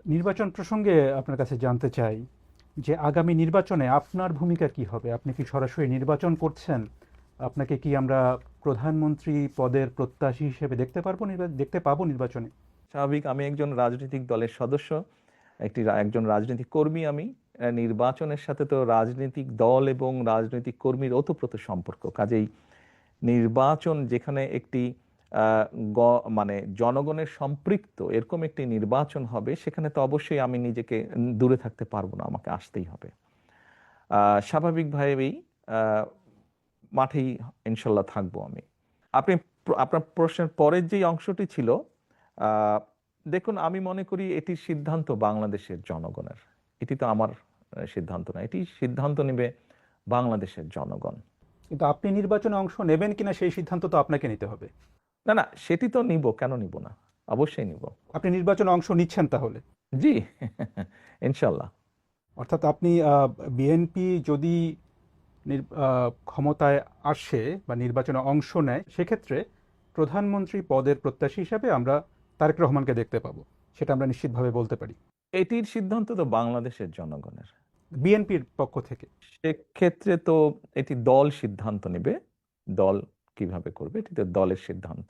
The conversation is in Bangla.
নির্বাচন প্রসঙ্গে আপনার কাছে জানতে চাই যে আগামী নির্বাচনে আপনার ভূমিকা কি হবে? আপনি কি সরাসরি নির্বাচন করছেন? আপনাকে কি আমরা প্রধানমন্ত্রী পদের প্রত্যাশী হিসেবে দেখতে পাবো নির্বাচনে? স্বাভাবিক, আমি একজন রাজনৈতিক দলের সদস্য, একজন রাজনৈতিক কর্মী। আমি নির্বাচনের সাথে তো রাজনৈতিক দল এবং রাজনৈতিক কর্মীর ওতপ্রোত সম্পর্ক। কাজেই নির্বাচন যেখানে একটি আহ, মানে জনগণের সম্পৃক্ত এরকম একটি নির্বাচন হবে, সেখানে তো অবশ্যই আমি নিজেকে দূরে থাকতে পারবো না, আমাকে আসতেই হবে। স্বাভাবিকভাবেই আহ, মাঠেই ইনশাল্লাহ থাকবো আমি। আপনি আপনার প্রশ্নের পরের যে অংশটি ছিল, আহ, দেখুন, আমি মনে করি এটির সিদ্ধান্ত বাংলাদেশের জনগণের। এটি তো আমার সিদ্ধান্ত না, এটি সিদ্ধান্ত নেবে বাংলাদেশের জনগণ। কিন্তু আপনি নির্বাচনে অংশ নেবেন কিনা সেই সিদ্ধান্ত তো আপনাকে নিতে হবে। না না, সেটি তো নিব, কেন নিব না, অবশ্যই নিব। আপনি নির্বাচনে অংশ নিচ্ছেন তাহলে? জি। ইনশাল্লাহ। অর্থাৎ আপনি বিএনপি যদি ক্ষমতায় আসে বা নির্বাচনে অংশ নেয়, সেক্ষেত্রে প্রধানমন্ত্রী পদের প্রত্যাশী হিসাবে আমরা তারেক রহমানকে দেখতে পাবো, সেটা আমরা নিশ্চিতভাবে বলতে পারি এটির সিদ্ধান্ত তো বাংলাদেশের জনগণের। বিএনপির পক্ষ থেকে। সেক্ষেত্রে তো এটি দল সিদ্ধান্ত নেবে। দল কিভাবে করবে, এটি তো দলের সিদ্ধান্ত।